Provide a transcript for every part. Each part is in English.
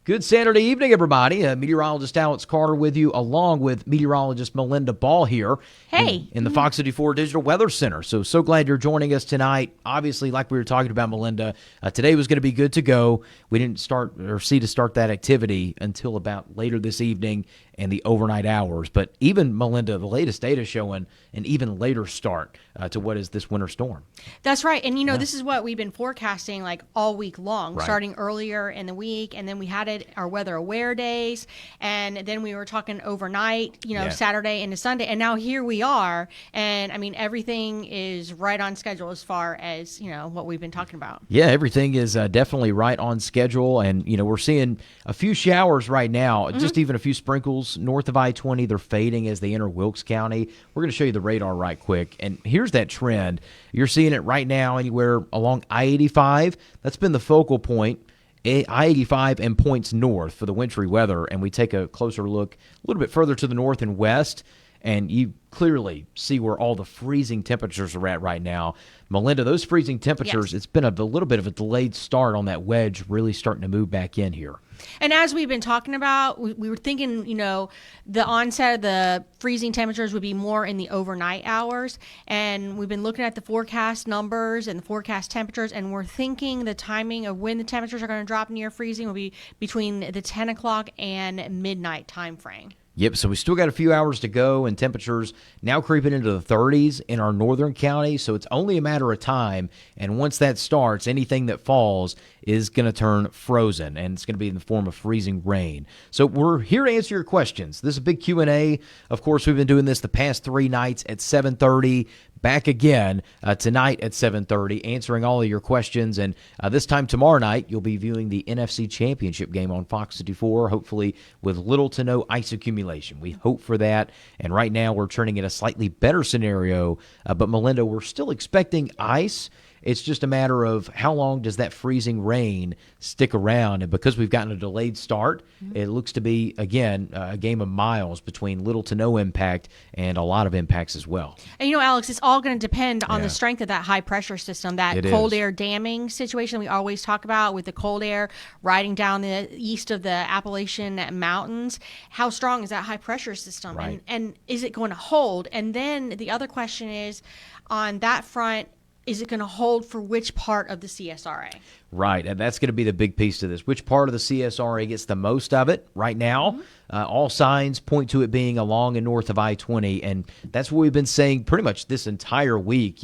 Good Saturday evening, everybody. Meteorologist Alex Carter with you, along with meteorologist Melinda Ball here in the Fox 54 Digital Weather Center. So glad you're joining us tonight. Obviously, like we were talking about, Melinda, today was going to be good to go. We didn't start that activity until about later this evening and the overnight hours. But even, Melinda, the latest data showing an even later start to what is this winter storm. That's right. And, this is what we've been forecasting like all week long, starting earlier in the week. And then we had our weather aware days. And then we were talking overnight, Saturday into Sunday. And now here we are. And, everything is right on schedule as far as, what we've been talking about. Yeah, everything is definitely right on schedule. And, we're seeing a few showers right now, just even a few sprinkles north of I-20. They're fading as they enter Wilkes County. We're going to show you the radar right quick. And here's that trend. You're seeing it right now anywhere along I-85. That's been the focal point. I-85 and points north for the wintry weather. And we take a closer look a little bit further to the north and west, and you clearly see where all the freezing temperatures are at right now. Melinda, those freezing temperatures, It's been a little bit of a delayed start on that wedge really starting to move back in here. And as we've been talking about, we were thinking, the onset of the freezing temperatures would be more in the overnight hours. And we've been looking at the forecast numbers and the forecast temperatures, and we're thinking the timing of when the temperatures are going to drop near freezing will be between the 10 o'clock and midnight time frame. Yep, so we still got a few hours to go, and temperatures now creeping into the 30s in our northern counties, so it's only a matter of time, and once that starts, anything that falls is going to turn frozen, and it's going to be in the form of freezing rain. So we're here to answer your questions. This is a big Q&A. Of course, we've been doing this the past 3 nights at 7:30. Back again tonight at 7:30, answering all of your questions. And this time tomorrow night, you'll be viewing the NFC Championship game on Fox 54, hopefully with little to no ice accumulation. We hope for that. And right now, we're turning it a slightly better scenario. But, Melinda, we're still expecting ice. It's just a matter of how long does that freezing rain stick around. And because we've gotten a delayed start, it looks to be, again, a game of miles between little to no impact and a lot of impacts as well. And, Alex, it's all going to depend on the strength of that high-pressure system, that cold air damming situation we always talk about with the cold air riding down the east of the Appalachian Mountains. How strong is that high-pressure system? Right. And is it going to hold? And then the other question is, on that front, is it going to hold for which part of the CSRA? Right, and that's going to be the big piece to this. Which part of the CSRA gets the most of it right now? All signs point to it being along and north of I-20, and that's what we've been saying pretty much this entire week.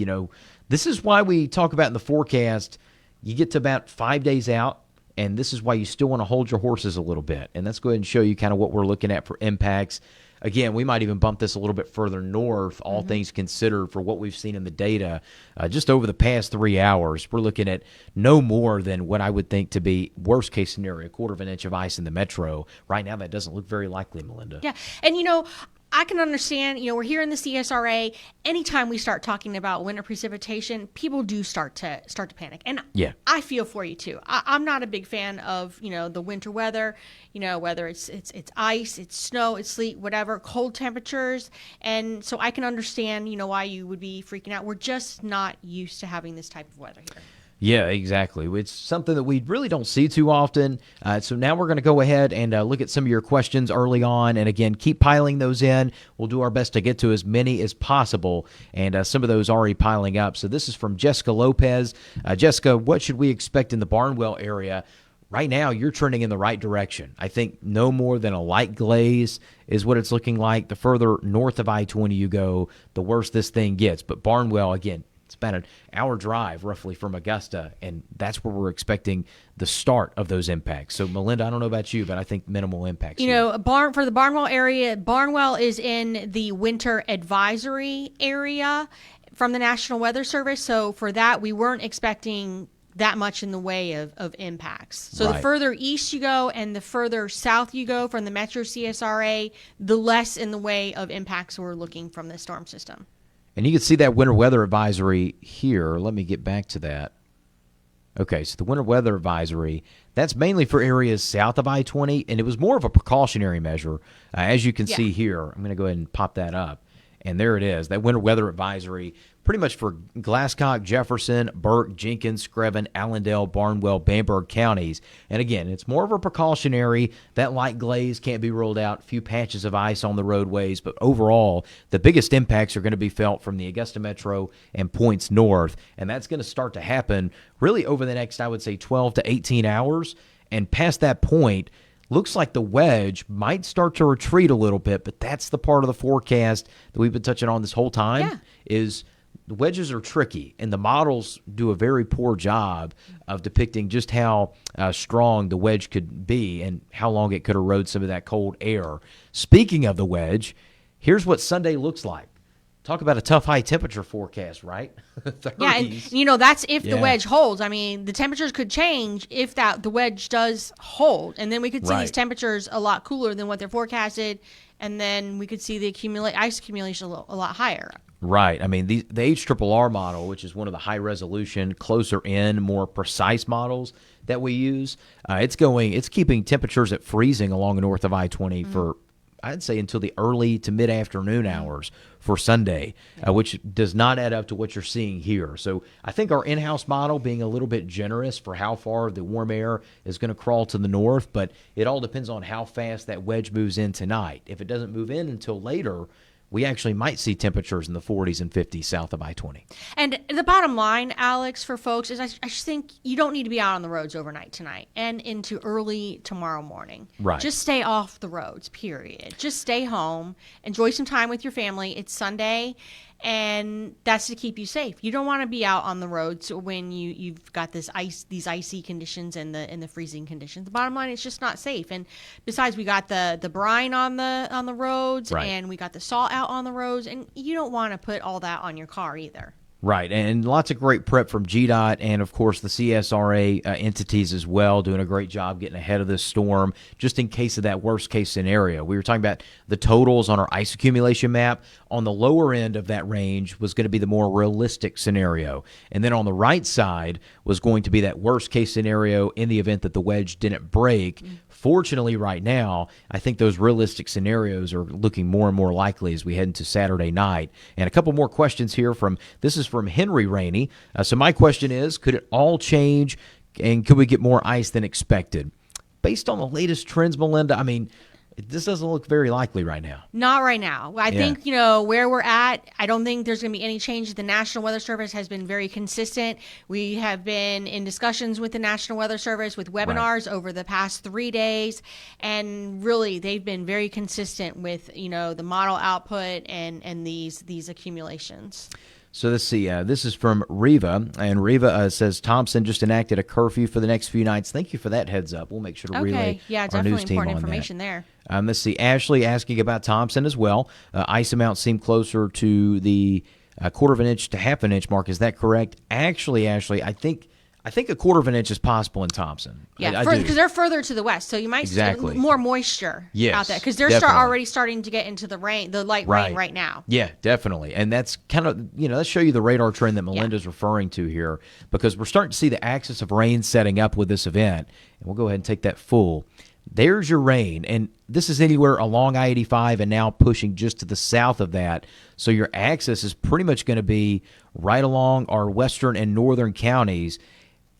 This is why we talk about in the forecast, you get to about 5 days out, and this is why you still want to hold your horses a little bit. And let's go ahead and show you kind of what we're looking at for impacts. Again, we might even bump this a little bit further north, all things considered, for what we've seen in the data. Just over the past 3 hours, we're looking at no more than what I would think to be worst-case scenario, 1/4 of an inch of ice in the metro. Right now, that doesn't look very likely, Melinda. Yeah, and I can understand, we're here in the CSRA. Anytime we start talking about winter precipitation, people do start to panic. And I feel for you too. I'm not a big fan of, the winter weather, whether it's ice, it's snow, it's sleet, whatever, cold temperatures. And so I can understand, why you would be freaking out. We're just not used to having this type of weather here. Yeah, exactly. It's something that we really don't see too often. So now we're going to go ahead and look at some of your questions early on. And again, keep piling those in. We'll do our best to get to as many as possible. And some of those already piling up. So this is from Jessica Lopez. Jessica, what should we expect in the Barnwell area? Right now, you're trending in the right direction. I think no more than a light glaze is what it's looking like. The further north of I-20 you go, the worse this thing gets. But Barnwell, again, it's about an hour drive roughly from Augusta, and that's where we're expecting the start of those impacts. So, Melinda, I don't know about you, but I think minimal impacts. For the Barnwell area, Barnwell is in the winter advisory area from the National Weather Service. So for that, we weren't expecting that much in the way of impacts. So the further east you go and the further south you go from the Metro CSRA, the less in the way of impacts we're looking from the storm system. And you can see that winter weather advisory here. Let me get back to that. Okay, so the winter weather advisory, that's mainly for areas south of I-20, and it was more of a precautionary measure, as you can see here. I'm going to go ahead and pop that up. And there it is, that winter weather advisory pretty much for Glasscock, Jefferson, Burke, Jenkins, Screven, Allendale, Barnwell, Bamberg counties. And again, it's more of a precautionary. That light glaze can't be ruled out. A few patches of ice on the roadways. But overall, the biggest impacts are going to be felt from the Augusta Metro and points north. And that's going to start to happen really over the next, I would say, 12 to 18 hours. And past that point, looks like the wedge might start to retreat a little bit. But that's the part of the forecast that we've been touching on this whole time is the wedges are tricky, and the models do a very poor job of depicting just how strong the wedge could be and how long it could erode some of that cold air. Speaking of the wedge, here's what Sunday looks like. Talk about a tough high temperature forecast, right? 30s. Yeah, and that's if the wedge holds. I mean, the temperatures could change if the wedge does hold, and then we could see these temperatures a lot cooler than what they're forecasted, and then we could see the ice accumulation a lot higher. Right. I mean, the HRRR model, which is one of the high-resolution, closer-in, more precise models that we use, it's keeping temperatures at freezing along north of I-20 for, I'd say, until the early to mid-afternoon hours for Sunday, which does not add up to what you're seeing here. So I think our in-house model being a little bit generous for how far the warm air is going to crawl to the north, but it all depends on how fast that wedge moves in tonight. If it doesn't move in until later, we actually might see temperatures in the 40s and 50s south of I-20. And the bottom line, Alex, for folks, is I just think you don't need to be out on the roads overnight tonight and into early tomorrow morning. Right. Just stay off the roads, period. Just stay home. Enjoy some time with your family. It's Sunday, and that's to keep you safe. You don't want to be out on the roads when you've got these icy conditions and the freezing conditions. The bottom line, it's just not safe. And besides, we got the brine on the roads, and we got the salt out on the roads, and you don't want to put all that on your car either. Right, and lots of great prep from GDOT and, of course, the CSRA entities as well, doing a great job getting ahead of this storm, just in case of that worst-case scenario. We were talking about the totals on our ice accumulation map. On the lower end of that range was going to be the more realistic scenario. And then on the right side was going to be that worst-case scenario in the event that the wedge didn't break. Fortunately, right now, I think those realistic scenarios are looking more and more likely as we head into Saturday night. And a couple more questions here this is from Henry Rainey. So my question is, could it all change, and could we get more ice than expected? Based on the latest trends, Melinda, I mean, this doesn't look very likely right now. Not right now. I think, where we're at, I don't think there's going to be any change. The National Weather Service has been very consistent. We have been in discussions with the National Weather Service with webinars over the past 3 days. And really, they've been very consistent with, the model output and these accumulations. So let's see. This is from Riva, and Riva says Thompson just enacted a curfew for the next few nights. Thank you for that heads up. We'll make sure to relay our news team on that. Important information there. Let's see. Ashley asking about Thompson as well. Ice amounts seem closer to the quarter of an inch to half an inch mark. Is that correct? Actually, Ashley, I think a quarter of an inch is possible in Thompson. Yeah, because they're further to the west, so you might see more moisture out there because they're already starting to get into the rain, the light rain right now. Yeah, definitely, and that's kind of let's show you the radar trend that Melinda's referring to here, because we're starting to see the axis of rain setting up with this event, and we'll go ahead and take that full. There's your rain, and this is anywhere along I-85 and now pushing just to the south of that. So your axis is pretty much going to be right along our western and northern counties.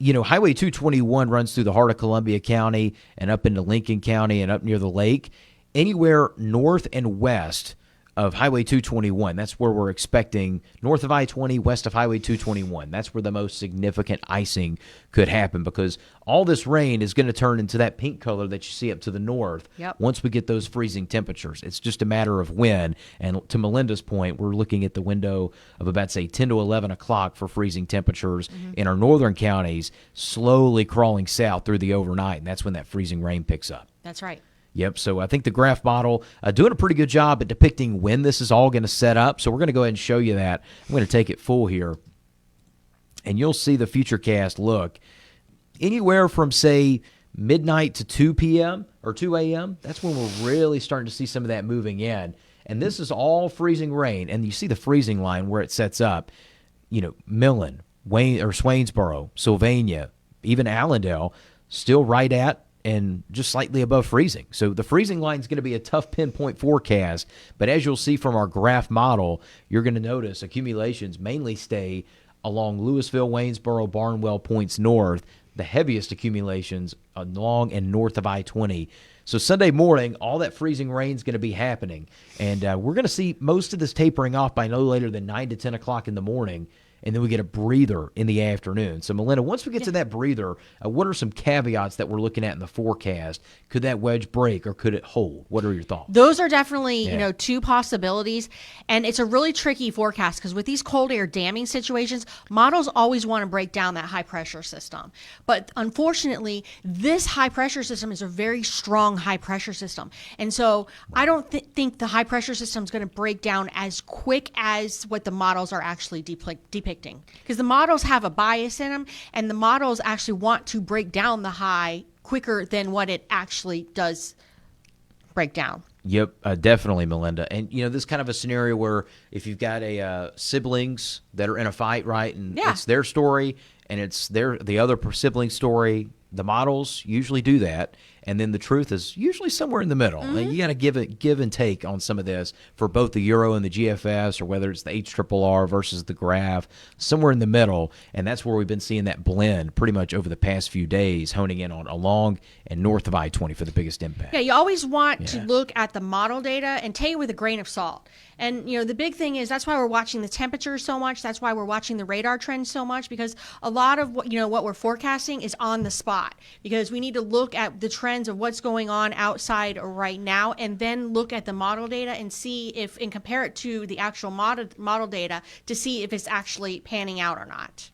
Highway 221 runs through the heart of Columbia County and up into Lincoln County and up near the lake. Anywhere north and west of Highway 221, that's where we're expecting, north of I-20, west of Highway 221. That's where the most significant icing could happen, because all this rain is going to turn into that pink color that you see up to the north once we get those freezing temperatures. It's just a matter of when. And to Melinda's point, we're looking at the window of about, say, 10 to 11 o'clock for freezing temperatures in our northern counties, slowly crawling south through the overnight, and that's when that freezing rain picks up. That's right. Yep, so I think the graph model doing a pretty good job at depicting when this is all going to set up. So we're going to go ahead and show you that. I'm going to take it full here, and you'll see the Futurecast look. Anywhere from, say, midnight to 2 p.m. or 2 a.m., that's when we're really starting to see some of that moving in. And this is all freezing rain, and you see the freezing line where it sets up. Millen, Swainsboro, Sylvania, even Allendale, still right at and just slightly above freezing. So the freezing line is going to be a tough pinpoint forecast. But as you'll see from our graph model, you're going to notice accumulations mainly stay along Louisville, Waynesboro, Barnwell points north. The heaviest accumulations along and north of I-20. So Sunday morning, all that freezing rain is going to be happening. And we're going to see most of this tapering off by no later than 9 to 10 o'clock in the morning. And then we get a breather in the afternoon. So, Melinda, once we get to that breather, what are some caveats that we're looking at in the forecast? Could that wedge break or could it hold? What are your thoughts? Those are definitely, two possibilities. And it's a really tricky forecast because with these cold air damming situations, models always want to break down that high pressure system. But unfortunately, this high pressure system is a very strong high pressure system. And so I don't think the high pressure system is going to break down as quick as what the models are actually depicting. Because the models have a bias in them, and the models actually want to break down the high quicker than what it actually does break down. Yep, definitely, Melinda. And, this kind of a scenario where if you've got siblings that are in a fight, right, and it's their story and it's the other sibling story, the models usually do that. And then the truth is usually somewhere in the middle. Mm-hmm. And you got to give and take on some of this for both the Euro and the GFS, or whether it's the HRRR versus the graph, somewhere in the middle. And that's where we've been seeing that blend pretty much over the past few days, honing in on along and north of I-20 for the biggest impact. Yeah, you always want to look at the model data and take it with a grain of salt. And, the big thing is that's why we're watching the temperature so much. That's why we're watching the radar trends so much, because a lot of what we're forecasting is on the spot, because we need to look at the trends of what's going on outside right now and then look at the model data and see if, and compare it to the actual model data to see if it's actually panning out or not.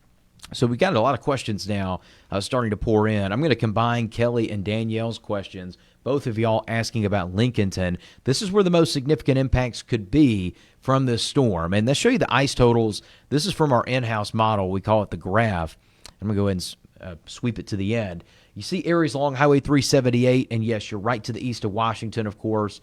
So we got a lot of questions now starting to pour in. I'm going to combine Kelly and Danielle's questions, both of y'all asking about Lincolnton. This is where the most significant impacts could be from this storm. And let's show you the ice totals. This is from our in-house model. We call it the graph. I'm going to go ahead and sweep it to the end. You see areas along Highway 378, and yes, you're right to the east of Washington, of course.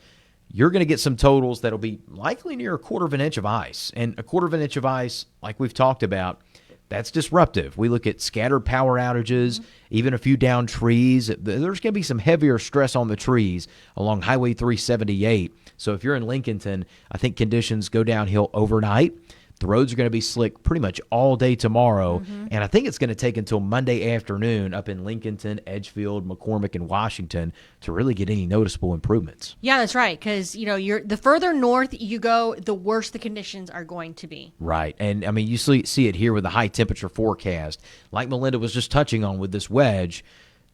You're going to get some totals that'll be likely near a quarter of an inch of ice. And a quarter of an inch of ice, like we've talked about, that's disruptive. We look at scattered power outages, even a few downed trees. There's going to be some heavier stress on the trees along Highway 378. So if you're in Lincolnton, I think conditions go downhill overnight. The roads are going to be slick pretty much all day tomorrow, and I think it's going to take until Monday afternoon up in Lincolnton, Edgefield, McCormick, and Washington to really get any noticeable improvements. Yeah, that's right, because you're the further north you go, the worse the conditions are going to be. Right, and I mean you see it here with the high temperature forecast, like Melinda was just touching on with this wedge.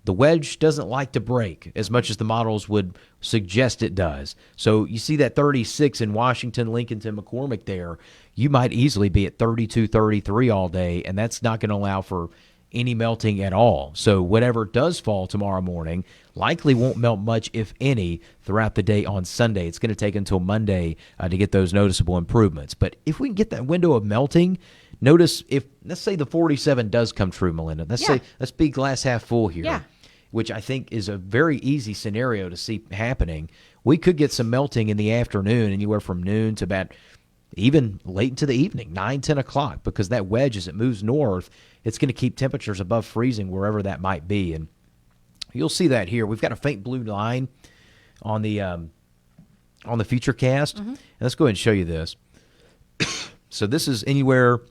The wedge doesn't like to break as much as the models would suggest it does. So you see that 36 in Washington, Lincolnton, McCormick there. You might easily be at 32, 33 all day, and that's not going to allow for any melting at all. So whatever does fall tomorrow morning likely won't melt much, if any, throughout the day on Sunday. It's going to take until Monday to get those noticeable improvements. But if we can get that window of melting, notice if, let's say the 47 does come true, Melinda. Let's be glass half full here. Yeah. Which I think is a very easy scenario to see happening. We could get some melting in the afternoon, anywhere from noon to about even late into the evening, 9, 10 o'clock, because that wedge, as it moves north, it's going to keep temperatures above freezing wherever that might be. And you'll see that here. We've got a faint blue line on the Futurecast. And let's go ahead and show you this. So this is anywhere,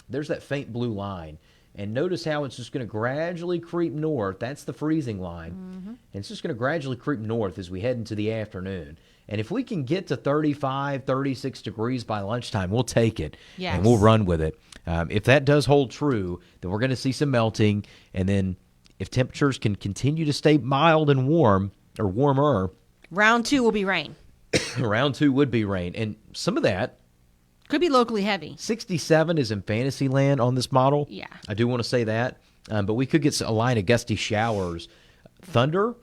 there's that faint blue line. And notice how it's just going to gradually creep north. That's the freezing line. And it's just going to gradually creep north as we head into the afternoon. And if we can get to 35, 36 degrees by lunchtime, we'll take it. Yes. And we'll run with it. If that does hold true, then we're going to see some melting. And then if temperatures can continue to stay mild and warm, or warmer. Round 2 will be rain. Round 2 would be rain. And some of that could be locally heavy. 67 is in fantasy land on this model. Yeah. I do want to say that. But we could get a line of gusty showers. Thunder?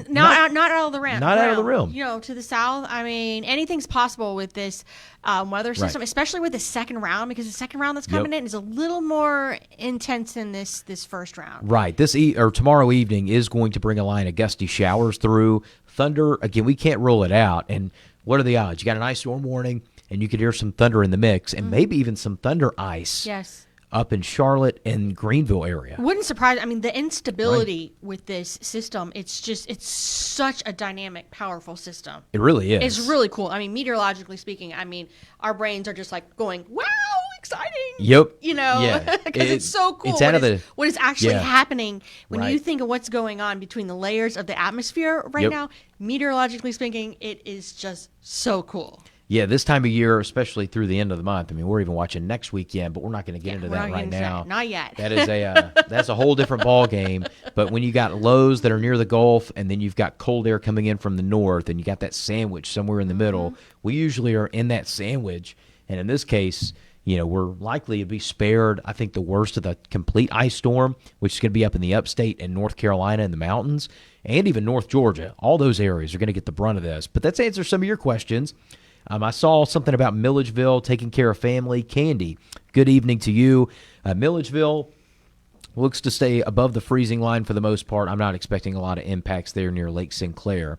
Not out of the realm. Not out of the realm. To the south, I mean, anything's possible with this weather system, especially with the second round, because the second round that's coming in is a little more intense than this first round. Right. Tomorrow evening is going to bring a line of gusty showers through. Thunder, again, we can't rule it out. And what are the odds? You got an ice storm warning, and you could hear some thunder in the mix, and maybe even some thunder ice. Yes. up in Charlotte and Greenville area. Wouldn't surprise. I mean, the instability with this system, it's such a dynamic, powerful system. It really is. It's really cool. I mean, meteorologically speaking, I mean, our brains are just like going, wow, exciting. Yep. You know, because it's so cool. It's out of the, what is actually happening when right. you think of what's going on between the layers of the atmosphere right now. Meteorologically speaking, it is just so cool. Yeah, this time of year, especially through the end of the month. I mean, we're even watching next weekend, but we're not going to get into that right now. Not yet. That is that's a whole different ball game. But when you got lows that are near the Gulf, and then you've got cold air coming in from the north, and you got that sandwich somewhere in the middle, we usually are in that sandwich. And in this case, you know, we're likely to be spared, I think, the worst of the complete ice storm, which is going to be up in the upstate and North Carolina in the mountains, and even North Georgia. All those areas are going to get the brunt of this. But that's answered some of your questions. I saw something about Milledgeville taking care of family. Candy, good evening to you. Milledgeville looks to stay above the freezing line for the most part. I'm not expecting a lot of impacts there near Lake Sinclair.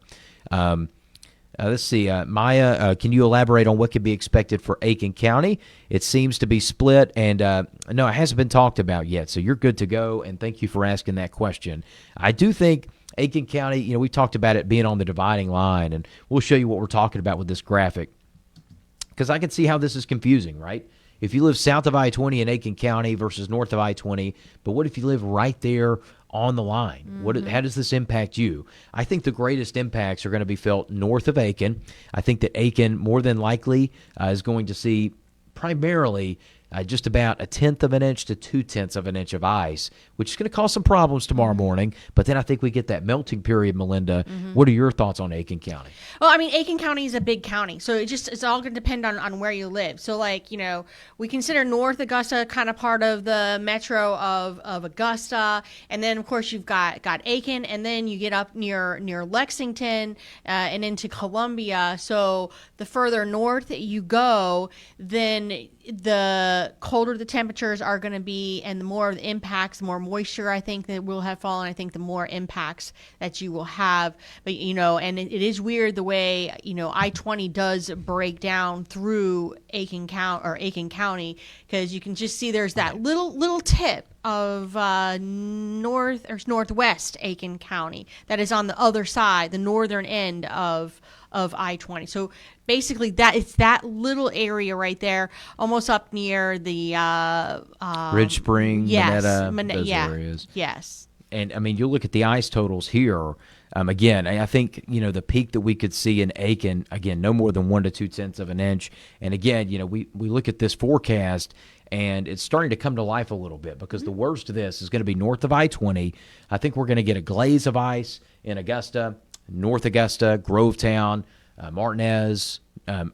Let's see. Maya, can you elaborate on what could be expected for Aiken County? It seems to be split, and no, it hasn't been talked about yet, so you're good to go, and thank you for asking that question. I do think Aiken County, you know, we talked about it being on the dividing line, and we'll show you what we're talking about with this graphic, because I can see how this is confusing, right? If you live south of I-20 in Aiken County versus north of I-20, but what if you live right there on the line? How does this impact you? I think the greatest impacts are going to be felt north of Aiken. I think that Aiken, more than likely, is going to see primarily just about 1/10 of an inch to 2/10 of an inch of ice, which is going to cause some problems tomorrow morning. But then I think we get that melting period, Melinda. What are your thoughts on Aiken County? Well, I mean, Aiken County is a big county, so it's all going to depend on where you live. So, like, you know, we consider North Augusta kind of part of the metro of Augusta, and then of course you've got Aiken, and then you get up near Lexington and into Columbia. So the further north you go, then the colder the temperatures are going to be, and the more of the impacts, the more moisture I think that will have fallen. I think the more impacts that you will have. But, you know, and it is weird the way, you know, I-20 does break down through Aiken County, because you can just see there's that little tip of north or northwest Aiken County that is on the other side, the northern end of I-20. So basically it's that little area right there, almost up near the Ridge Spring, Minetta, those areas. Yes. And I mean, you look at the ice totals here. Again, I think, you know, the peak that we could see in Aiken, again, no more than 1 to 2/10 of an inch. And again, you know, we look at this forecast, and it's starting to come to life a little bit, because the worst of this is going to be north of I-20. I think we're going to get a glaze of ice in Augusta, North Augusta, Grovetown, Martinez,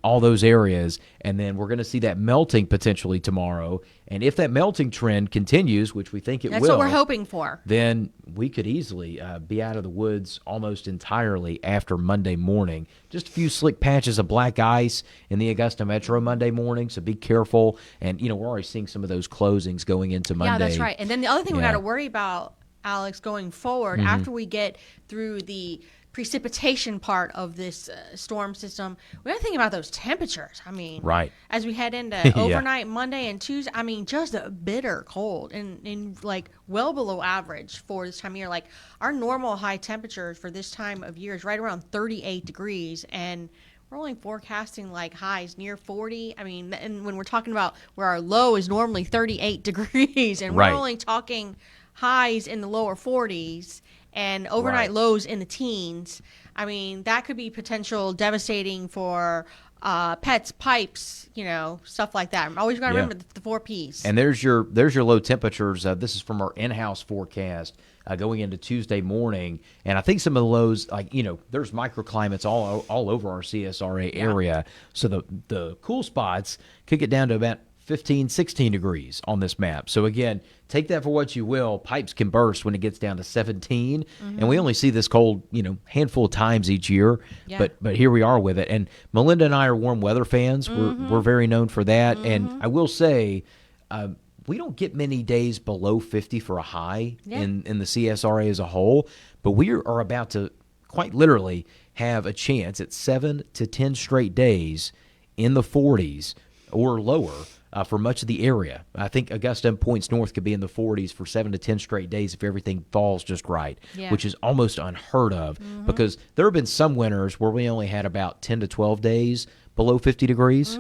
all those areas, and then we're going to see that melting potentially tomorrow. And if that melting trend continues, which we think it will, that's what we're hoping for, then we could easily be out of the woods almost entirely after Monday morning. Just a few slick patches of black ice in the Augusta Metro Monday morning, so be careful. And, you know, we're already seeing some of those closings going into Monday. Yeah, that's right. And then the other thing we got to worry about, Alex, going forward, after we get through the precipitation part of this storm system, we got to think about those temperatures. I mean, right, as we head into overnight Monday and Tuesday, I mean, just a bitter cold and like well below average for this time of year. Like, our normal high temperatures for this time of year is right around 38 degrees, and we're only forecasting like highs near 40. I mean, and when we're talking about where our low is normally 38 degrees, and we're only talking highs in the lower 40s and overnight lows in the teens. I mean, that could be potential devastating for pets, pipes, you know, stuff like that. I'm always got to remember the 4 Ps. And there's your low temperatures. This is from our in-house forecast going into Tuesday morning. And I think some of the lows, like, you know, there's microclimates all over our CSRA area. So the cool spots could get down to about 15, 16 degrees on this map. So again, take that for what you will. Pipes can burst when it gets down to 17. And we only see this cold, you know, handful of times each year. Yeah. But here we are with it. And Melinda and I are warm weather fans. We're very known for that. And I will say, we don't get many days below 50 for a high in the CSRA as a whole. But we are about to quite literally have a chance at 7 to 10 straight days in the 40s or lower for much of the area. I think Augusta and points north could be in the 40s for 7 to 10 straight days if everything falls just right, which is almost unheard of because there have been some winters where we only had about 10 to 12 days below 50 degrees.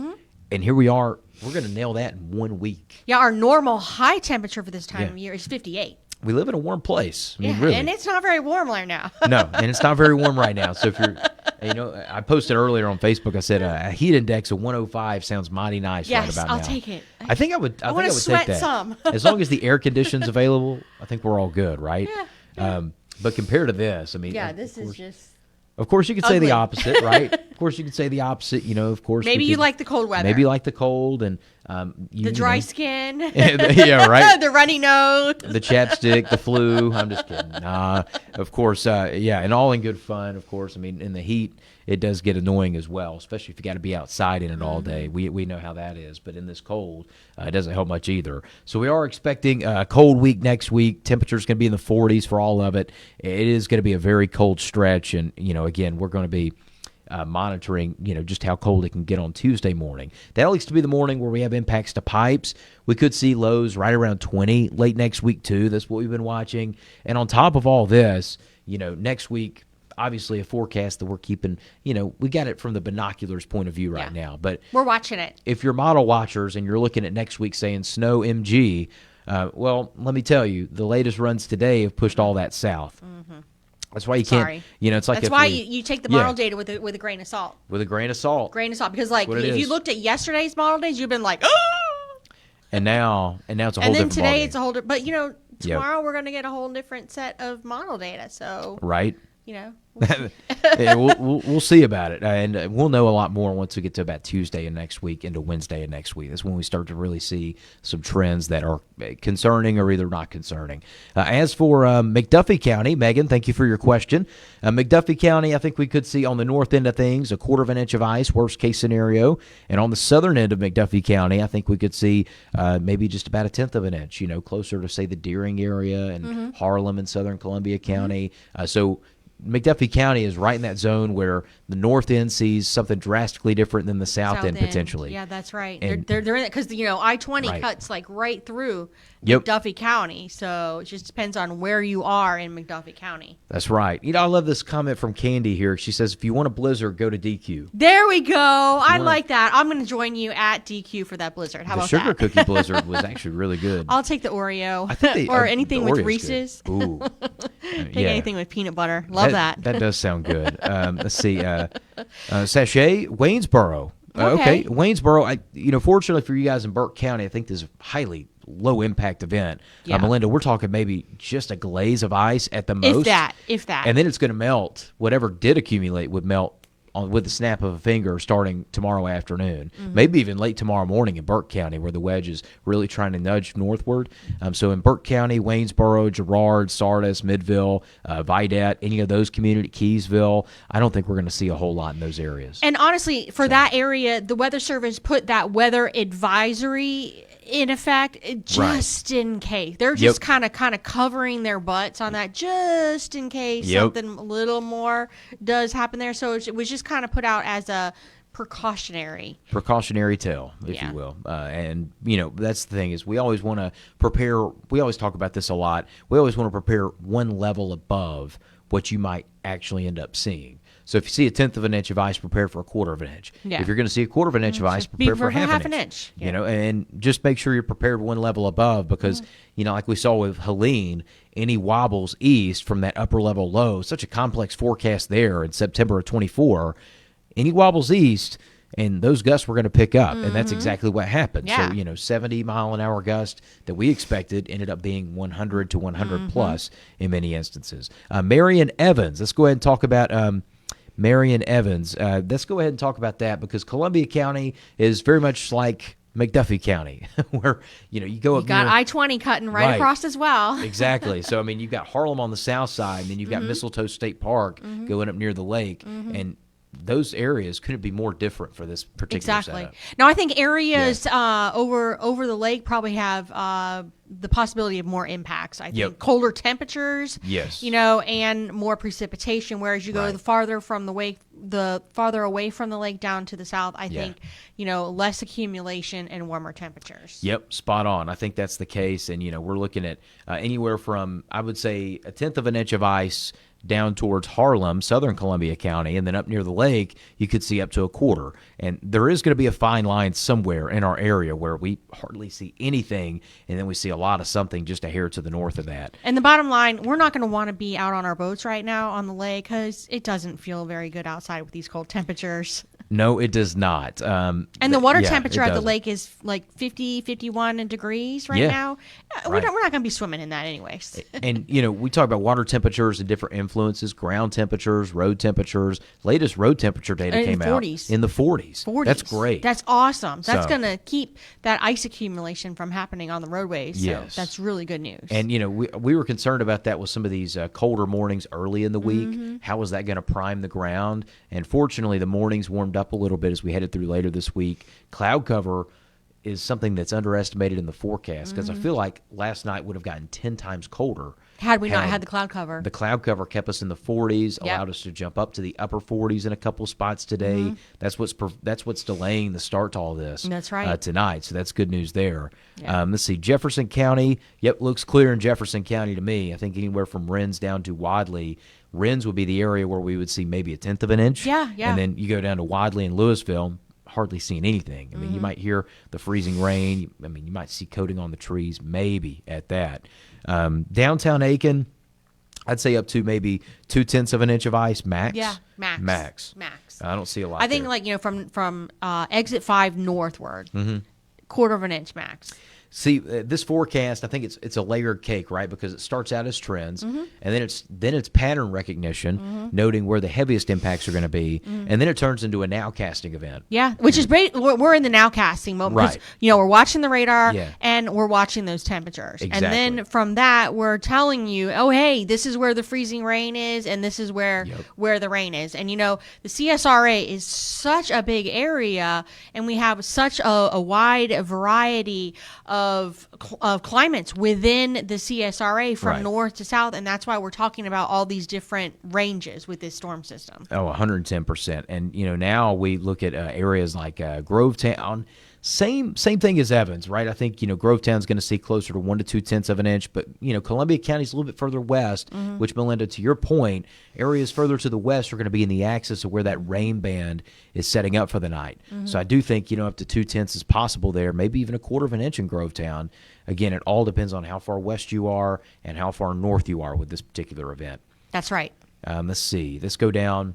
And here we are. We're going to nail that in 1 week. Yeah, our normal high temperature for this time of year is 58. We live in a warm place. I mean, really. And it's not very warm right now. No, and it's not very warm right now. So if you're, I posted earlier on Facebook, I said a heat index of 105 sounds mighty nice right about now. Yes, I'll take it. I think I would sweat take that. some. As long as the air conditioning's available, I think we're all good, right? Yeah. But compared to this, I mean. Yeah, this is just. Of course, you could say the opposite, right? Of course, you could say the opposite. Of course. Maybe you like the cold weather. Maybe you like the cold and the dry skin. Yeah, right. The runny nose. The chapstick, the flu. I'm just kidding. Nah, of course. And all in good fun. Of course. I mean, in the heat, it does get annoying as well, especially if you got to be outside in it all day. We know how that is. But in this cold, it doesn't help much either. So we are expecting a cold week next week. Temperature's going to be in the 40s for all of it. It is going to be a very cold stretch. And, again, we're going to be monitoring, just how cold it can get on Tuesday morning. That likes to be the morning where we have impacts to pipes. We could see lows right around 20 late next week, too. That's what we've been watching. And on top of all this, next week, obviously a forecast that we're keeping, we got it from the binoculars point of view right now. But we're watching it. If you're model watchers and you're looking at next week saying snow MG, well, let me tell you, the latest runs today have pushed all that south. That's why you can't. It's like that's why you take the model data with a grain of salt. With a grain of salt. Because if you looked at yesterday's model days, you've been like, oh. And now it's a whole different. And then today it's a whole different. But tomorrow we're going to get a whole different set of model data. So right. We'll we'll see about it, and we'll know a lot more once we get to about Tuesday of next week into Wednesday of next week. That's when we start to really see some trends that are concerning or either not concerning. As for McDuffie County, Megan, thank you for your question. McDuffie County, I think we could see on the north end of things a 1/4 inch of ice, worst case scenario, and on the southern end of McDuffie County, I think we could see maybe just about 1/10 inch, closer to say the Deering area and Harlem and southern Columbia County. So McDuffie County is right in that zone where the north end sees something drastically different than the south end potentially. Yeah, that's right. And they're in it because I-20 cuts like right through Yep. McDuffie County, so it just depends on where you are in McDuffie County. That's right. I love this comment from Candy here. She says, if you want a blizzard, go to DQ. There we go. I like that. I'm going to join you at DQ for that blizzard. How about that? The sugar cookie blizzard was actually really good. I'll take the Oreo. I think or anything with Reese's. Good. Ooh. Take anything with peanut butter. Love that. That does sound good. Let's see. Sachet, Waynesboro. Okay. Waynesboro. Fortunately for you guys in Burke County, I think this is a highly low impact event. Melinda, we're talking maybe just a glaze of ice at the most. If that. And then it's going to melt. Whatever did accumulate would melt with the snap of a finger starting tomorrow afternoon. Maybe even late tomorrow morning in Burke County where the wedge is really trying to nudge northward. So in Burke County, Waynesboro, Girard, Sardis, Midville, Vidette, any of those communities, Keysville, I don't think we're going to see a whole lot in those areas. And honestly, for that area, the Weather Service put that weather advisory in effect just in case. They're just kind of covering their butts on that just in case something a little more does happen there. So it was just kind of put out as a precautionary tale, if you will. And that's the thing is we always want to prepare. We always talk about this a lot. We always want to prepare one level above what you might actually end up seeing. So if you see 1/10 inch of ice, prepare for a 1/4 inch. Yeah. If you're going to see a 1/4 inch of ice, prepare for half an inch. And just make sure you're prepared one level above because, like we saw with Helene, any wobbles east from that upper level low, such a complex forecast there in September of 24, any wobbles east, and those gusts were going to pick up, and that's exactly what happened. Yeah. So, 70-mile-an-hour gust that we expected ended up being 100 to 100 plus in many instances. Marion Evans, let's go ahead and talk about Marion Evans. Let's go ahead and talk about that because Columbia County is very much like McDuffie County, where you go up. You got I-20 cutting right across as well. Exactly. So you've got Harlem on the south side, and then you've got Mistletoe State Park going up near the lake, and those areas couldn't be more different for this particular setup. Now, I think areas over the lake probably have the possibility of more impacts. I think colder temperatures, and more precipitation. Whereas you go the farther away from the lake down to the south, I think, less accumulation and warmer temperatures. Yep, spot on. I think that's the case. And, we're looking at anywhere from, I would say, 1/10 of an inch of ice down towards Harlem, southern Columbia County, and then up near the lake, you could see up to 1/4. And there is going to be a fine line somewhere in our area where we hardly see anything, and then we see a lot of something just a hair to the north of that. And the bottom line, we're not going to want to be out on our boats right now on the lake because it doesn't feel very good outside with these cold temperatures. No, it does not. And the water temperature at the lake is like 50, 51 degrees right now. We're not going to be swimming in that anyways. And, we talk about water temperatures and different influences, ground temperatures, road temperatures. Latest road temperature data came out in the 40s. That's great. That's awesome. That's going to keep that ice accumulation from happening on the roadways. So that's really good news. And, we were concerned about that with some of these colder mornings early in the week. How was that going to prime the ground? And fortunately, the mornings warmed up a little bit as we headed through later this week. Cloud cover is something that's underestimated in the forecast because I feel like last night would have gotten 10 times colder had we not had the cloud cover. The cloud cover kept us in the 40s, allowed us to jump up to the upper 40s in a couple spots today. That's what's delaying the start to all this. That's right. Tonight, so that's good news there. Let's see, Jefferson County. Yep, looks clear in Jefferson County to me. I think anywhere from Rennes down to Wadley. Rennes would be the area where we would see maybe 1/10 of an inch. Yeah. And then you go down to Wadley and Louisville, hardly seeing anything. I mean, you might hear the freezing rain. I mean, you might see coating on the trees, maybe at that. Downtown Aiken, I'd say up to maybe 2/10 of an inch of ice max. Yeah, max. I don't see a lot. I think there. from exit 5 northward, 1/4 of an inch max. See, this forecast, I think it's a layered cake, right? Because it starts out as trends, and then it's pattern recognition, noting where the heaviest impacts are going to be, and then it turns into a nowcasting event. Yeah, which is great. We're in the nowcasting moment because we're watching the radar and we're watching those temperatures, and then from that we're telling you, oh hey, this is where the freezing rain is, and this is where the rain is, and the CSRA is such a big area, and we have such a wide variety of climates within the CSRA from north to south, and that's why we're talking about all these different ranges with this storm system. Oh, 110%. And now we look at areas like Grovetown. Same thing as Evans, right? I think Grovetown's going to see closer to 1 to 2/10 of an inch, but Columbia County's a little bit further west, which, Melinda, to your point, areas further to the west are going to be in the axis of where that rain band is setting up for the night. So I do think up to 2/10 is possible there, maybe even 1/4 of an inch in Grovetown. Again, it all depends on how far west you are and how far north you are with this particular event. That's right. Let's see. Let's go down.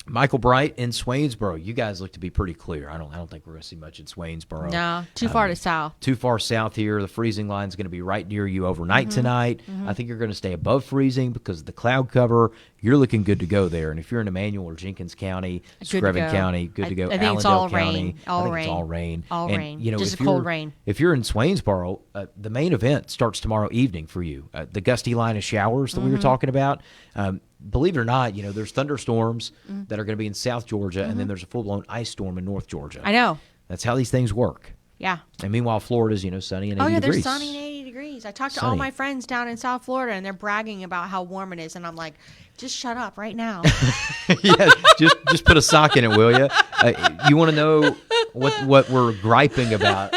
Michael Bright in Swainsboro. You guys look to be pretty clear. I don't think we're going to see much in Swainsboro. No, too far to south. Too far south here. The freezing line is going to be right near you overnight tonight. I think you're going to stay above freezing because of the cloud cover. You're looking good to go there. And if you're in Emmanuel or Jenkins County, Screven County, good to go. I think it's all rain. It's all rain. All rain. Just a cold rain. If you're in Swainsboro, the main event starts tomorrow evening for you. The gusty line of showers that we were talking about. Believe it or not, there's thunderstorms that are going to be in South Georgia, and then there's a full-blown ice storm in North Georgia. I know. That's how these things work. Yeah. And meanwhile, Florida's, sunny and 80 degrees. Oh, yeah, they're sunny and 80 degrees. I talked to all my friends down in South Florida, and they're bragging about how warm it is, and I'm like, just shut up right now. Yeah, just put a sock in it, will you? You want to know what we're griping about?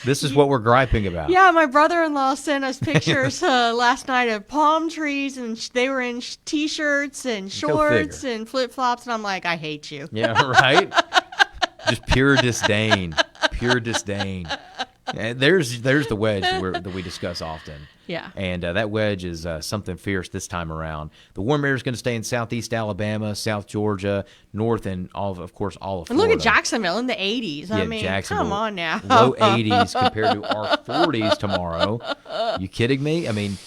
This is what we're griping about. Yeah, my brother-in-law sent us pictures last night of palm trees, and they were in T-shirts and shorts and flip-flops, and I'm like, I hate you. Yeah, right? Just pure disdain. Pure disdain. And there's the wedge that we discuss often. Yeah. And that wedge is something fierce this time around. The warm air is going to stay in southeast Alabama, South Georgia, north, and all of Florida. And look at Jacksonville in the 80s. Yeah, I mean, Jacksonville, come on now. Low 80s compared to our 40s tomorrow. You kidding me? I mean,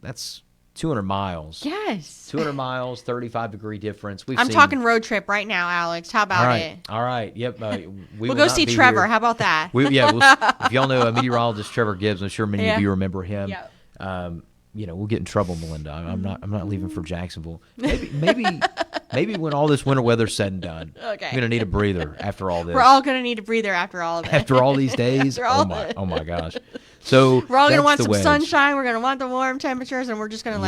that's 200 miles. Yes. 200 miles, 35-degree difference. I'm talking road trip right now, Alex. How about it? All right. Yep. We'll go see Trevor. How about that? If y'all know meteorologist Trevor Gibbs, I'm sure many of you remember him. Yep. We'll get in trouble, Melinda. I'm not leaving for Jacksonville. Maybe Maybe when all this winter weather's said and done. Okay. I'm going to need a breather after all this. We're all going to need a breather after all of it. After all these days? Oh my gosh. So we're all going to want that's the some wedge. sunshine. We're going to want the warm temperatures, and we're just going to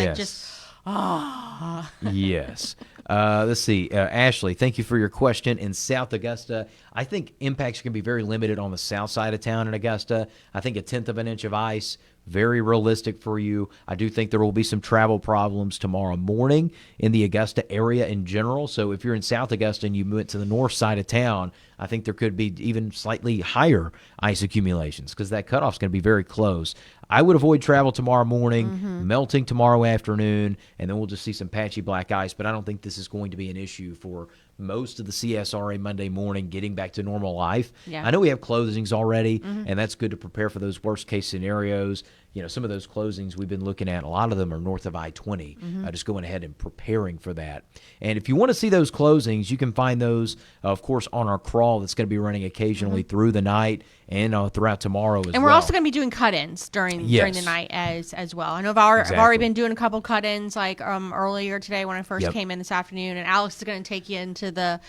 Yes. Let's see. Ashley, thank you for your question. In South Augusta, I think impacts are going to be very limited on the south side of town in Augusta. I think 1/10 of an inch of ice, very realistic for you. I do think there will be some travel problems tomorrow morning in the Augusta area in general. So if you're in South Augusta and you went to the north side of town, I think there could be even slightly higher ice accumulations because that cutoff's going to be very close. I would avoid travel tomorrow morning, melting tomorrow afternoon, and then we'll just see some patchy black ice. But I don't think this is going to be an issue for most of the CSRA Monday morning getting back to normal life. Yeah. I know we have closings already, and that's good to prepare for those worst-case scenarios. You know, some of those closings we've been looking at, a lot of them are north of I-20, just going ahead and preparing for that. And if you want to see those closings, you can find those, of course, on our crawl that's going to be running occasionally through the night and throughout tomorrow as well. And we're also going to be doing cut-ins during the night as well. I know I've already been doing a couple cut-ins like earlier today when I first came in this afternoon, and Alex is going to take you into the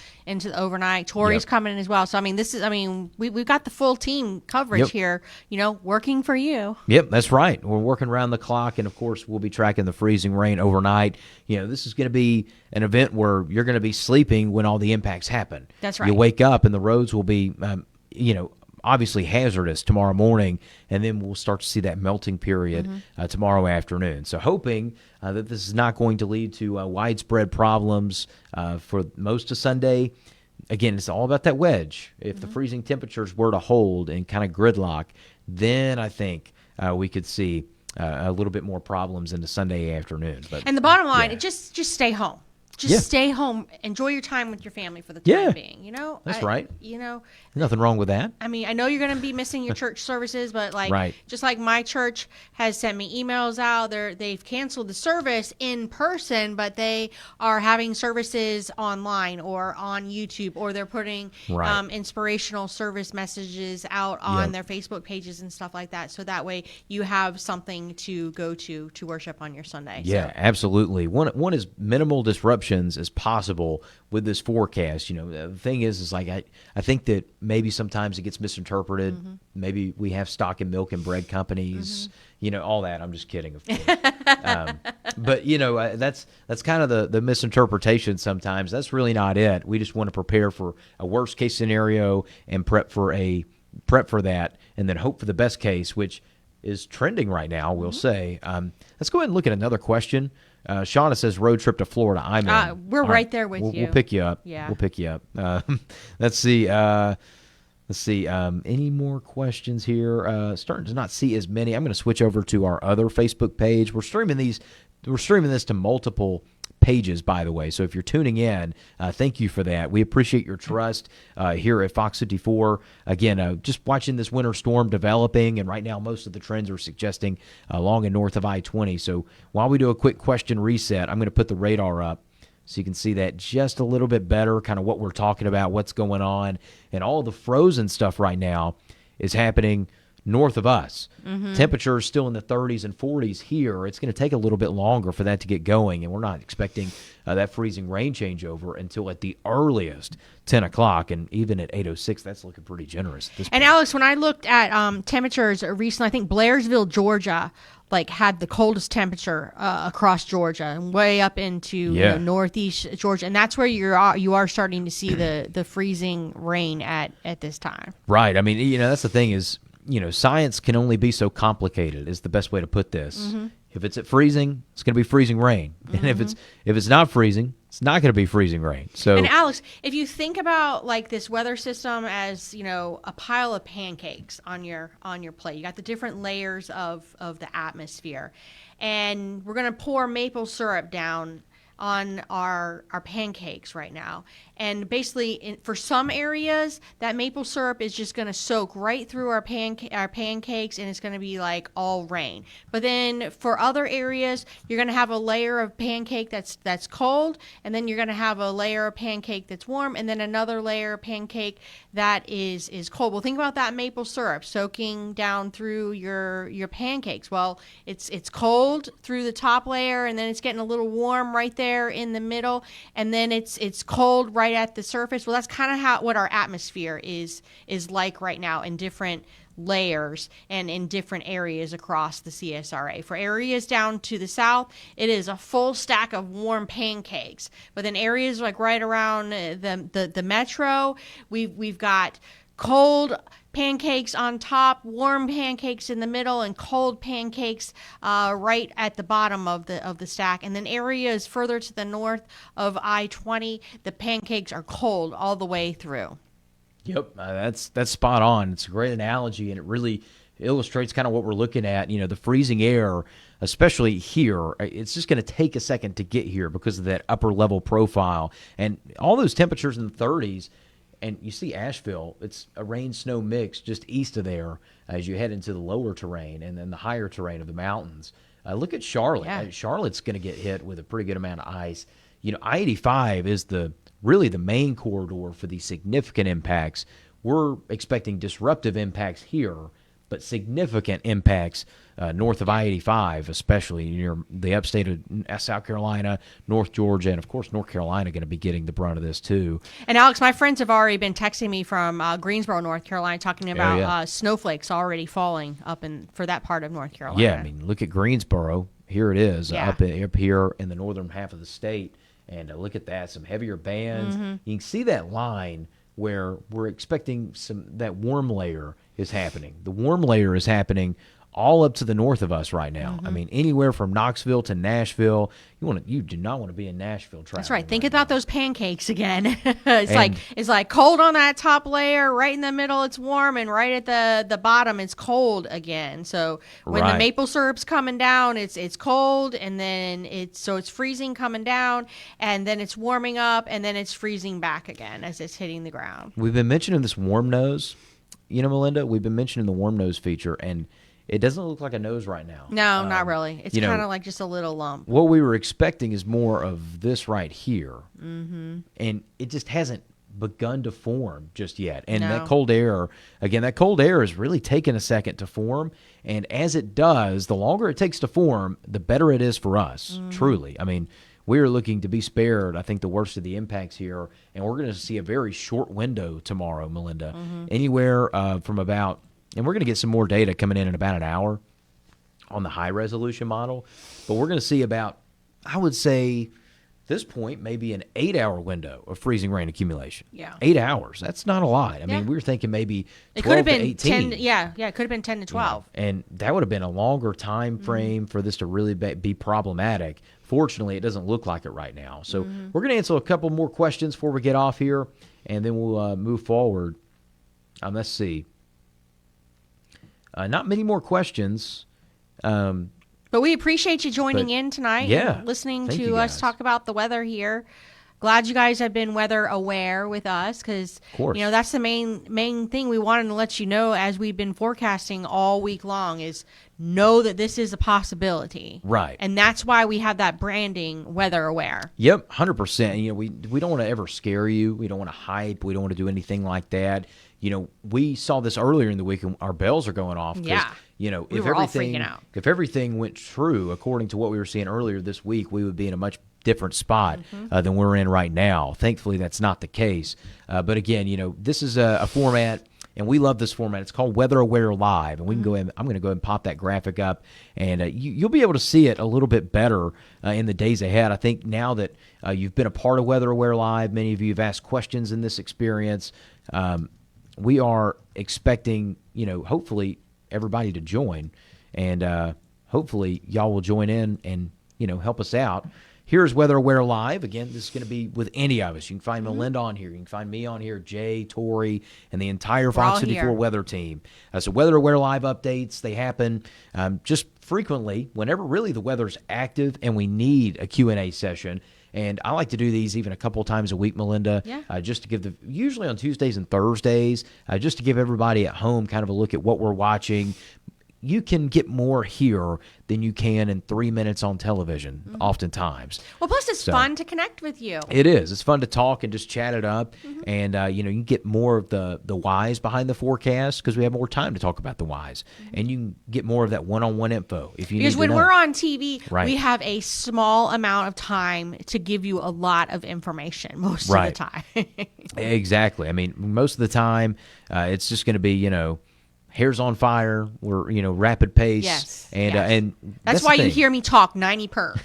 overnight. Tori's coming in as well. So we've got the full team coverage here, working for you. Yep, that's right. We're working around the clock, and of course we'll be tracking the freezing rain overnight. This is going to be an event where you're going to be sleeping when all the impacts happen. That's right. You wake up and the roads will be obviously hazardous tomorrow morning, and then we'll start to see that melting period tomorrow afternoon. So hoping that this is not going to lead to widespread problems for most of Sunday. Again, it's all about that wedge. If the freezing temperatures were to hold and kind of gridlock, then I think we could see a little bit more problems into Sunday afternoon. And the bottom line, just stay home. Just stay home. Enjoy your time with your family for the time being. That's right. Nothing wrong with that. I mean, I know you're going to be missing your church services, but just like my church has sent me emails out, they've canceled the service in person, but they are having services online or on YouTube, or they're putting inspirational service messages out on their Facebook pages and stuff like that. So that way you have something to go to worship on your Sunday. Yeah, absolutely. One is minimal disruptions as possible with this forecast. The thing is like I think that maybe sometimes it gets misinterpreted. Maybe we have stock in milk and bread companies, all that. I'm just kidding, of course. But that's kind of the misinterpretation sometimes. That's really not it. We just want to prepare for a worst case scenario and prep for that, and then hope for the best case, which is trending right now, we'll say. Let's go ahead and look at another question. Shauna says, road trip to Florida. I'm in. We're right there with you. We'll pick you up. Yeah. We'll pick you up. Let's see. Any more questions here? Starting to not see as many. I'm going to switch over to our other Facebook page. We're streaming this to multiple pages, by the way. So if you're tuning in, thank you for that. We appreciate your trust here at Fox 54. Again, just watching this winter storm developing, and right now most of the trends are suggesting along and north of I-20. So while we do a quick question reset, I'm going to put the radar up so you can see that just a little bit better, kind of what we're talking about, what's going on. And all the frozen stuff right now is happening north of us. Temperatures still in the 30s and 40s here. It's going to take a little bit longer for that to get going, and we're not expecting that freezing rain changeover until at the earliest 10 o'clock, and even at 8:06, that's looking pretty generous at this point. And Alex, when I looked at temperatures recently, I think Blairsville, Georgia, had the coldest temperature across Georgia, and way up into northeast Georgia, and that's where you are starting to see the freezing rain at this time. Right. I mean, that's the thing is, science can only be so complicated is the best way to put this. If it's at freezing, it's going to be freezing rain. And if it's not freezing, it's not going to be freezing rain. So, and Alex, if you think about this weather system as, a pile of pancakes on your plate, you got the different layers of the atmosphere, and we're going to pour maple syrup down on our pancakes right now. And basically, for some areas, that maple syrup is just going to soak right through our pancakes, and it's going to be all rain. But then for other areas, you're going to have a layer of pancake that's cold, and then you're going to have a layer of pancake that's warm, and then another layer of pancake that is cold. Well, think about that maple syrup soaking down through your pancakes. Well, it's cold through the top layer, and then it's getting a little warm right there layer in the middle, and then it's cold right at the surface. Well, that's kind of what our atmosphere is like right now in different layers and in different areas across the CSRA. For areas down to the south, it is a full stack of warm pancakes. But in areas like right around the metro, we've got cold pancakes on top, warm pancakes in the middle, and cold pancakes right at the bottom of the stack. And then areas further to the north of I-20, the pancakes are cold all the way through. Yep, that's spot on. It's a great analogy, and it really illustrates kind of what we're looking at. The freezing air, especially here, it's just going to take a second to get here because of that upper level profile. And all those temperatures in the 30s, and you see Asheville, it's a rain-snow mix just east of there as you head into the lower terrain and then the higher terrain of the mountains. Look at Charlotte. Yeah. Charlotte's going to get hit with a pretty good amount of ice. I-85 is really the main corridor for these significant impacts. We're expecting disruptive impacts here, but significant impacts north of I-85, especially near the upstate of South Carolina, North Georgia, and, of course, North Carolina going to be getting the brunt of this, too. And, Alex, my friends have already been texting me from Greensboro, North Carolina, talking about snowflakes already falling up for that part of North Carolina. Yeah, I mean, look at Greensboro. Here it is, up here in the northern half of the state. And look at that, some heavier bands. Mm-hmm. You can see that line where we're expecting that warm layer is happening. The warm layer is happening all up to the north of us right now. Mm-hmm. I mean, anywhere from Knoxville to Nashville. You do not want to be in Nashville traveling. That's right. Think about those pancakes again. It's like cold on that top layer, right in the middle it's warm, and right at the bottom it's cold again. So when the maple syrup's coming down, it's cold, and then it's freezing coming down, and then it's warming up, and then it's freezing back again as it's hitting the ground. We've been mentioning this warm nose, Melinda. We've been mentioning the warm nose feature, and it doesn't look like a nose right now. No, not really. It's kind of like just a little lump. What we were expecting is more of this right here. Mm-hmm. And it just hasn't begun to form just yet. And that cold air is really taking a second to form. And as it does, the longer it takes to form, the better it is for us, truly. I mean, we're looking to be spared, I think, the worst of the impacts here. And we're going to see a very short window tomorrow, Melinda. Mm-hmm. Anywhere from about... And we're going to get some more data coming in about an hour on the high-resolution model. But we're going to see about, I would say, at this point, maybe an 8-hour window of freezing rain accumulation. Yeah. 8 hours. That's not a lot. I mean, we were thinking maybe 12 to 18. It could have been 10 to 12. Yeah. And that would have been a longer time frame for this to really be problematic. Fortunately, it doesn't look like it right now. So we're going to answer a couple more questions before we get off here, and then we'll move forward. Let's see. Not many more questions. But we appreciate you joining in tonight and listening to us talk about the weather here. Glad you guys have been weather aware with us because, that's the main thing we wanted to let you know as we've been forecasting all week long is know that this is a possibility. Right. And that's why we have that branding, weather aware. Yep, 100%. We don't want to ever scare you. We don't want to hype. We don't want to do anything like that. We saw this earlier in the week, and our bells are going off. Yeah. We were all freaking out. If everything went true according to what we were seeing earlier this week, we would be in a much different spot than we're in right now. Thankfully, that's not the case. But again, this is a format, and we love this format. It's called Weather Aware Live, and we can go ahead. I'm going to go ahead and pop that graphic up, and you'll be able to see it a little bit better in the days ahead. I think now that you've been a part of Weather Aware Live, many of you have asked questions in this experience. We are expecting, hopefully everybody to join, and hopefully y'all will join in and, help us out. Here's Weather Aware Live. Again, this is going to be with any of us. You can find Melinda on here. You can find me on here, Jay, Tori, and the entire Fox 54 weather team. So Weather Aware Live updates, they happen just frequently whenever really the weather's active and we need a Q&A session. And I like to do these even a couple of times a week, Melinda, just to give usually on Tuesdays and Thursdays, just to give everybody at home kind of a look at what we're watching. you can get more here than you can in 3 minutes on television, oftentimes. Well, plus it's fun to connect with you. It is. It's fun to talk and just chat it up. And, you can get more of the whys behind the forecast because we have more time to talk about the whys. And you can get more of that one-on-one info if you because need to when know. we're on TV, Right. we have a small amount of time to give you a lot of information most of the time. Exactly. I mean, most of the time, it's just going to be, hair's on fire. We're, rapid pace. Yes. And, yes. and that's why the you thing. hear me talk 90 per.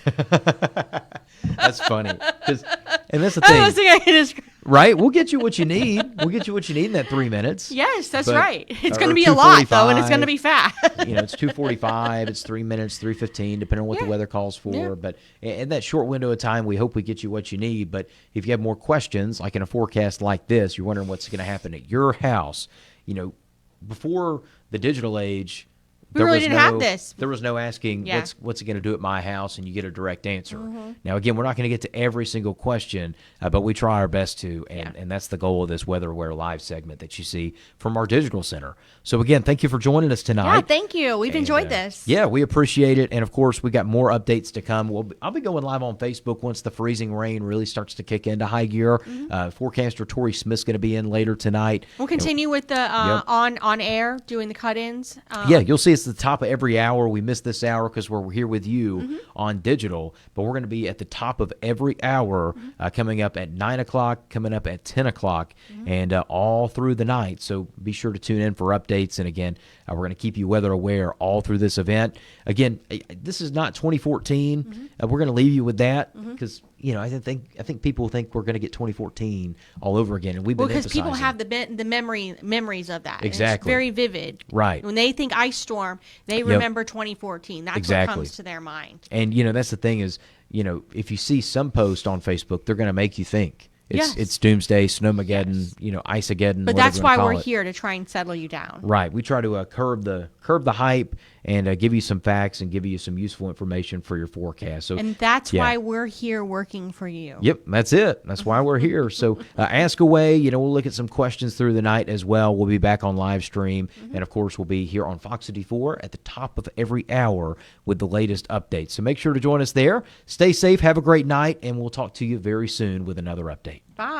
That's funny. And that's the thing. Right? We'll get you what you need. We'll get you what you need in that 3 minutes. Yes, that's But- right. It's or going to be a lot, though, and it's 2:45. going to be fast. It's 2:45. It's 3 minutes, 3:15, depending on what the weather calls for. Yeah. But in that short window of time, we hope we get you what you need. But if you have more questions, like in a forecast like this, you're wondering what's going to happen at your house. Before the digital age, We really didn't have this. There was no asking Yeah. what's it going to do at my house, and you get a direct answer. Now, again, we're not going to get to every single question, but we try our best to, and that's the goal of this Weather Aware Live segment that you see from our digital center. So, again, thank you for joining us tonight. Yeah, thank you. We've enjoyed this. Yeah, we appreciate it. And, of course, we got more updates to come. I'll be going live on Facebook once the freezing rain really starts to kick into high gear. Forecaster Tori Smith's going to be in later tonight. We'll continue with the on air doing the cut-ins. Yeah, you'll see it's the top of every hour. We missed this hour because we're here with you on digital, but we're going to be at the top of every hour coming up at 9 o'clock, coming up at 10 o'clock, and all through the night. So be sure to tune in for updates. And again, we're going to keep you weather aware all through this event. Again, this is not 2014. We're going to leave you with that because I think people think we're going to get 2014 all over again, and we've been because emphasizing. people have the memories of that. And Exactly. it's very vivid. Right. When they think ice storm, they remember 2014. That's Exactly. what comes to their mind. And that's the thing is, if you see some post on Facebook, they're going to make you think it's doomsday, snowmageddon, iceageddon. But whatever that's you why wanna we're call it. here to try and settle you down. Right. We try to curb the hype and give you some facts and give you some useful information for your forecast. So And that's why we're here working for you. Yep, that's it. That's why we're here. So ask away. We'll look at some questions through the night as well. We'll be back on live stream. And, of course, we'll be here on Fox 54 at the top of every hour with the latest updates. So make sure to join us there. Stay safe. Have a great night. And we'll talk to you very soon with another update. Bye.